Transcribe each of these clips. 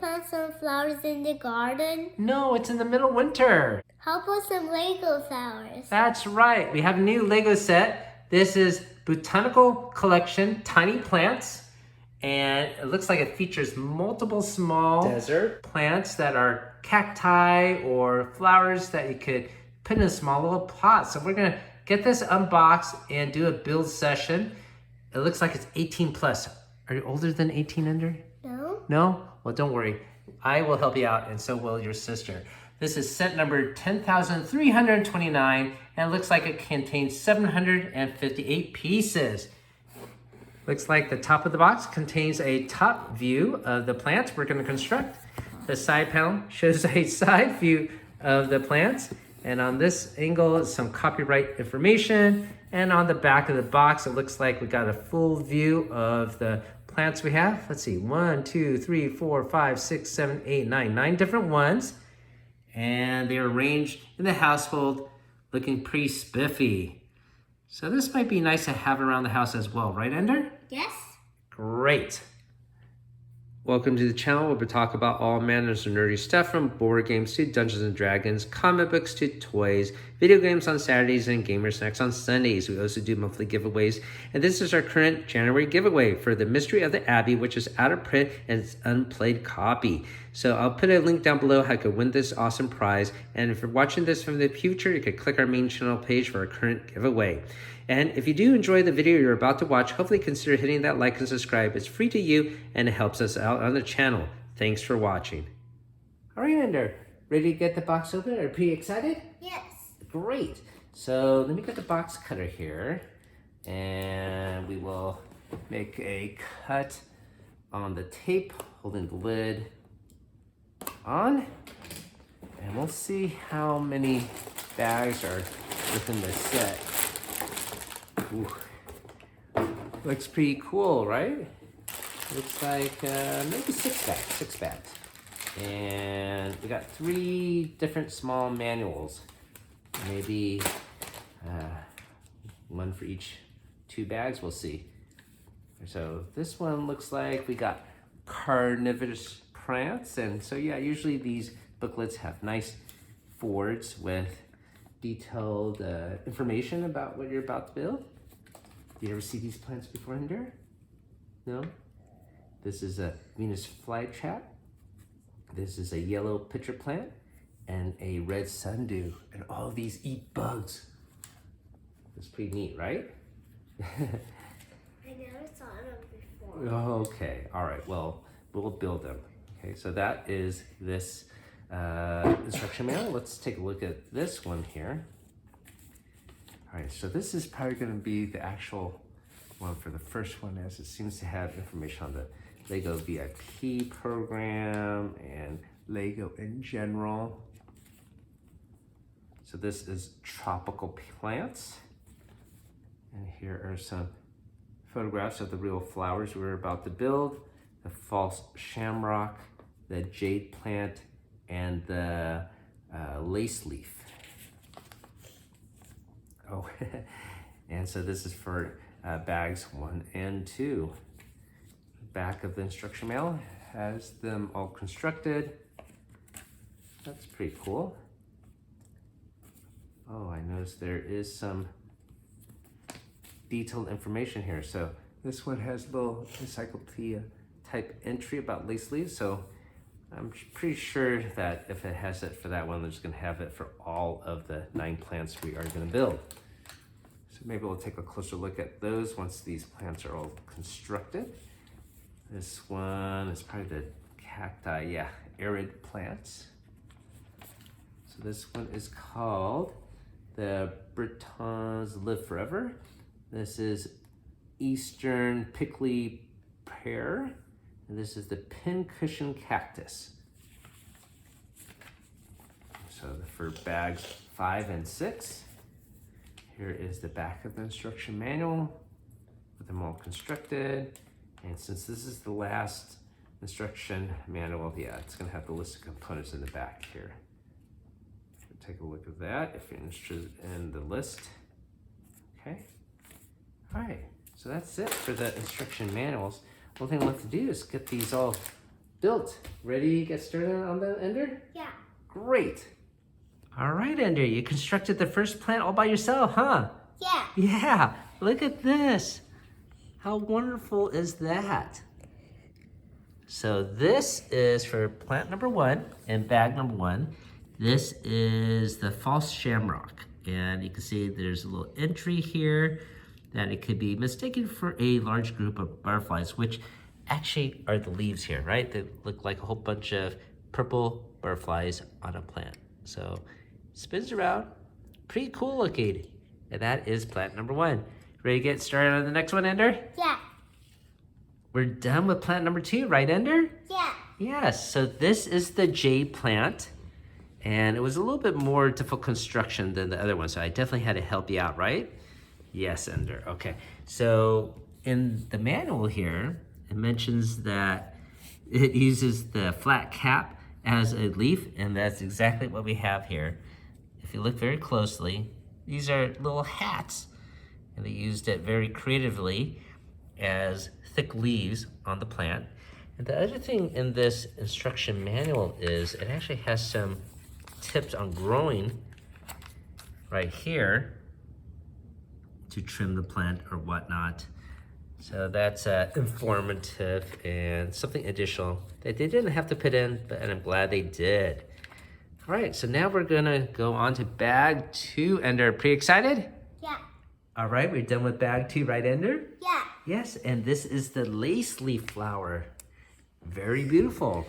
plant some flowers in the garden? No, it's in the middle of winter. How about some Lego flowers? That's right. We have a new Lego set. This is Botanical Collection Tiny Plants. And it looks like it features multiple small desert plants that are cacti or flowers that you could put in a small little pot. So we're gonna get this unboxed and do a build session. It looks like it's 18 plus. Are you older than 18 under? No. No? Well, don't worry. I will help you out, and so will your sister. This is set number 10,329, and it looks like it contains 758 pieces. Looks like the top of the box contains a top view of the plants we're going to construct. The side panel shows a side view of the plants. And on this angle is some copyright information. And on the back of the box, it looks like we got a full view of the plants we have. Let's see, 1, 2, 3, 4, 5, 6, 7, 8, 9. 9 different ones. And they're arranged in the household looking pretty spiffy. So this might be nice to have around the house as well, right, Ender? Yes. Great. Welcome to the channel where we talk about all manners of nerdy stuff, from board games to Dungeons and Dragons, comic books to toys, video games on Saturdays, and gamer snacks on Sundays. We also do monthly giveaways, and this is our current January giveaway for The Mystery of the Abbey, which is out of print and it's unplayed copy. So I'll put a link down below how you could win this awesome prize, and if you're watching this from the future, you could click our main channel page for our current giveaway. And if you do enjoy the video you're about to watch, hopefully consider hitting that like and subscribe. It's free to you and it helps us out on the channel. Thanks for watching. All right, Ender, ready to get the box open? Are you pretty excited? Yes. Great. So let me get the box cutter here, and we will make a cut on the tape holding the lid on, and we'll see how many bags are within this set. Ooh. Looks pretty cool, right? Looks like maybe six bags. And we got 3 different small manuals. Maybe one for each 2 bags, we'll see. So this one looks like we got carnivorous plants. And so yeah, usually these booklets have nice forwards with detailed information about what you're about to build. Do you ever see these plants before, Ender? No? This is a Venus flytrap. This is a yellow pitcher plant and a red sundew. And all of these eat bugs. That's pretty neat, right? I never saw them before. Okay, all right, well, we'll build them. Okay, so that is this instruction manual. Let's take a look at this one here. All right, so this is probably going to be the actual one for the first one, as it seems to have information on the Lego VIP program and Lego in general. So this is tropical plants. And here are some photographs of the real flowers we're about to build. The false shamrock, the jade plant, and the lace leaf. Oh, and so this is for bags 1 and 2. The back of the instruction manual has them all constructed. That's pretty cool. Oh, I noticed there is some detailed information here. So this one has a little encyclopedia type entry about lace leaves. So I'm pretty sure that if it has it for that one, they're just gonna have it for all of the 9 plants we are gonna build. So maybe we'll take a closer look at those once these plants are all constructed. This one is probably the cacti, yeah, arid plants. So this one is called the Bretons Live Forever. This is Eastern Prickly Pear. And this is the pincushion cactus. So for bags 5 and 6, here is the back of the instruction manual with them all constructed. And since this is the last instruction manual, yeah, it's gonna have the list of components in the back here. So take a look at that if you're interested in the list. Okay, all right, so that's it for the instruction manuals. One thing we'll have to do is get these all built. Ready to get started on the Ender? Yeah. Great. All right, Ender, you constructed the first plant all by yourself, huh? Yeah. Yeah, look at this. How wonderful is that? So this is for plant number 1 and bag number 1. This is the false shamrock. And you can see there's a little entry here that it could be mistaken for a large group of butterflies, which actually are the leaves here, right? They look like a whole bunch of purple butterflies on a plant. So spins around, pretty cool looking. And that is plant number 1. Ready to get started on the next one, Ender? Yeah. We're done with plant number 2, right, Ender? Yeah. Yes, so this is the jade plant. And it was a little bit more difficult construction than the other one, so I definitely had to help you out, right? Yes, Ender. Okay, so in the manual here, it mentions that it uses the flat cap as a leaf, and that's exactly what we have here. If you look very closely, these are little hats, and they used it very creatively as thick leaves on the plant. And the other thing in this instruction manual is it actually has some tips on growing right here to trim the plant or whatnot. So that's informative and something additional that they didn't have to put in, but I'm glad they did. All right, so now we're gonna go on to bag 2, Ender. Pretty excited? Yeah. All right, we're done with bag 2, right, Ender? Yeah. Yes, and this is the lace leaf flower. Very beautiful.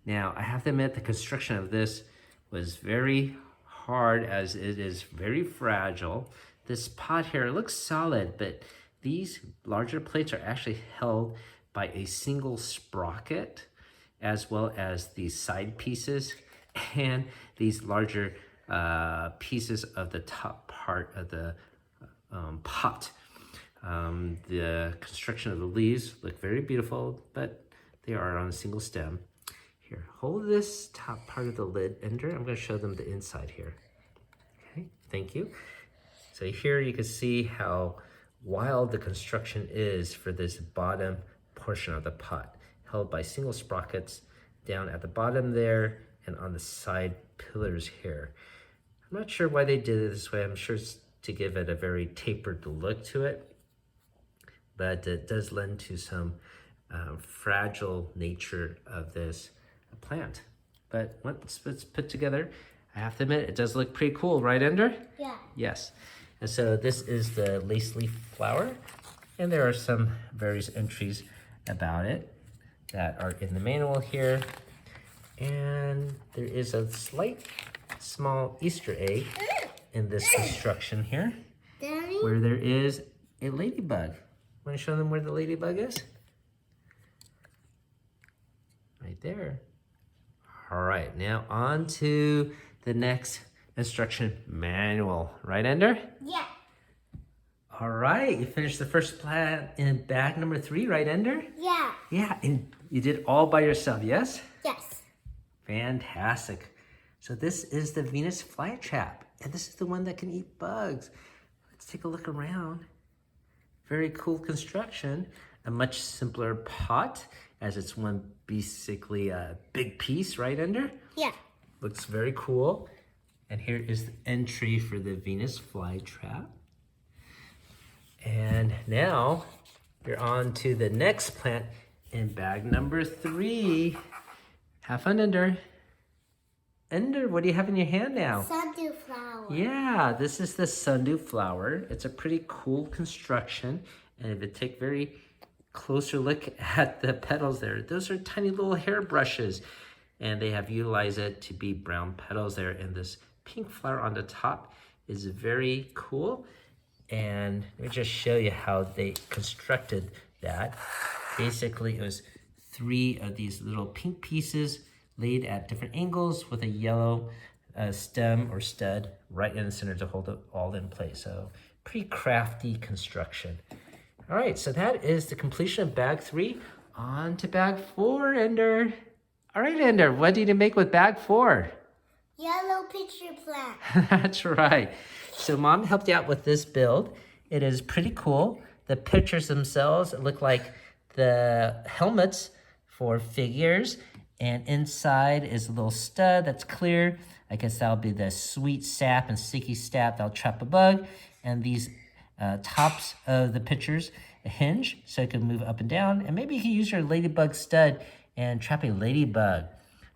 Now, I have to admit the construction of this was very hard as it is very fragile. This pot here looks solid, but these larger plates are actually held by a single sprocket, as well as these side pieces and these larger pieces of the top part of the pot. The construction of the leaves look very beautiful, but they are on a single stem. Here, hold this top part of the lid, Ender. I'm going to show them the inside here. Okay, thank you. So here you can see how wild the construction is for this bottom portion of the pot, held by single sprockets down at the bottom there and on the side pillars here. I'm not sure why they did it this way. I'm sure it's to give it a very tapered look to it, but it does lend to some fragile nature of this plant. But once it's put together, I have to admit, it does look pretty cool, right, Ender? Yeah. Yes. And so this is the lace leaf flower, and there are some various entries about it that are in the manual here. And there is a slight small Easter egg in this construction here, Daddy? where there is a ladybug. Want to show them where the ladybug is? Right there. All right, now on to the next instruction manual. Right, Ender? Yeah. All right, you finished the first plant in bag number 3, right, Ender? Yeah. Yeah, and you did it all by yourself, yes? Yes. Fantastic. So this is the Venus flytrap, and this is the one that can eat bugs. Let's take a look around. Very cool construction. A much simpler pot, as it's one basically a big piece, right, Ender? Yeah. Looks very cool. And here is the entry for the Venus flytrap. And now you're on to the next plant in bag number 3. Have fun, Ender. Ender, what do you have in your hand now? Sundew flower. Yeah, this is the sundew flower. It's a pretty cool construction. And if you take very closer look at the petals there, those are tiny little hairbrushes. And they have utilized it to be brown petals there. And this pink flower on the top is very cool. And let me just show you how they constructed that. Basically, it was 3 of these little pink pieces laid at different angles with a yellow stem or stud right in the center to hold it all in place. So pretty crafty construction. All right, so that is the completion of bag 3. On to bag 4, Ender. All right, Ender, what did you make with bag 4? Yellow pitcher plant. That's right. So Mom helped you out with this build. It is pretty cool. The pictures themselves look like the helmets for figures. And inside is a little stud that's clear. I guess that'll be the sweet sap and sticky sap that'll trap a bug. And these tops of the pictures a hinge so it can move up and down. And maybe you can use your ladybug stud and trap a ladybug.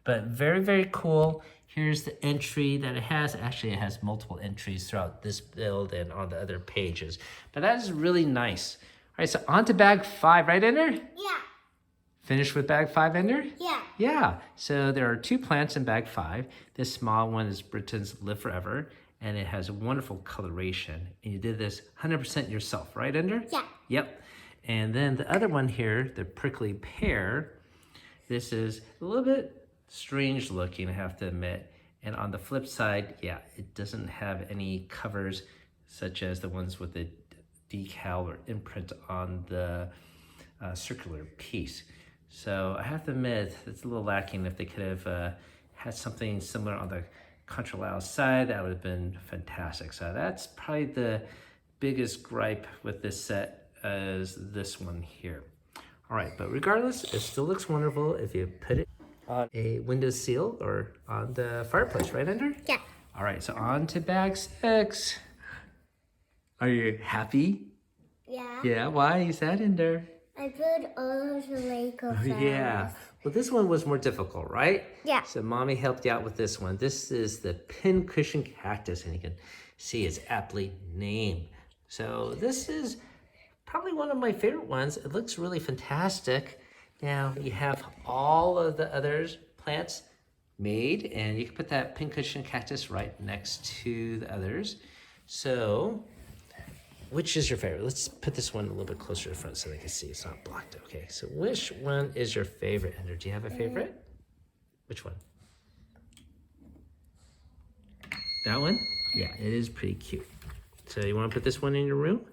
But very, very cool. Here's the entry that it has. Actually, it has multiple entries throughout this build and on the other pages. But that is really nice. All right, so on to bag 5, right, Ender? Yeah. Finished with bag 5, Ender? Yeah. Yeah. So there are 2 plants in bag 5. This small one is Britain's Live Forever, and it has a wonderful coloration. And you did this 100% yourself, right, Ender? Yeah. Yep. And then the other one here, the prickly pear, this is a little bit strange looking, I have to admit. And on the flip side, yeah, it doesn't have any covers such as the ones with the decal or imprint on the circular piece. So I have to admit, it's a little lacking. If they could have had something similar on the contralateral side, that would have been fantastic. So that's probably the biggest gripe with this set as this one here. All right, but regardless, it still looks wonderful if you put it on a windowsill or on the fireplace, right, Ender? Yeah. All right, so on to bag 6. Are you happy? Yeah. Yeah, why is that, Ender? I put all of the Lego flowers. Yeah. Well, this one was more difficult, right? Yeah. So Mommy helped you out with this one. This is the pincushion cactus, and you can see it's aptly named. So this is probably one of my favorite ones. It looks really fantastic. Now you have all of the others plants made, and you can put that pincushion cactus right next to the others. So which is your favorite? Let's put this one a little bit closer to the front so they can see it's not blocked. Okay, so which one is your favorite, Ender? Do you have a favorite? Which one? That one? Yeah, it is pretty cute. So you want to put this one in your room?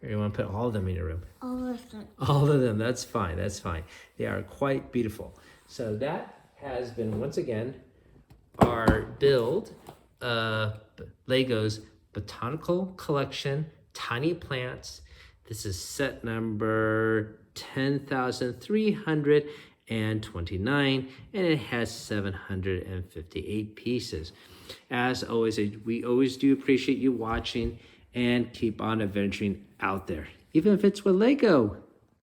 Or you want to put all of them in your room? All of them. All of them, that's fine, that's fine. They are quite beautiful. So that has been, once again, our build of Lego's Botanical Collection, Tiny Plants. This is set number 10,329, and it has 758 pieces. As always, we always do appreciate you watching, and keep on adventuring out there, even if it's with Lego.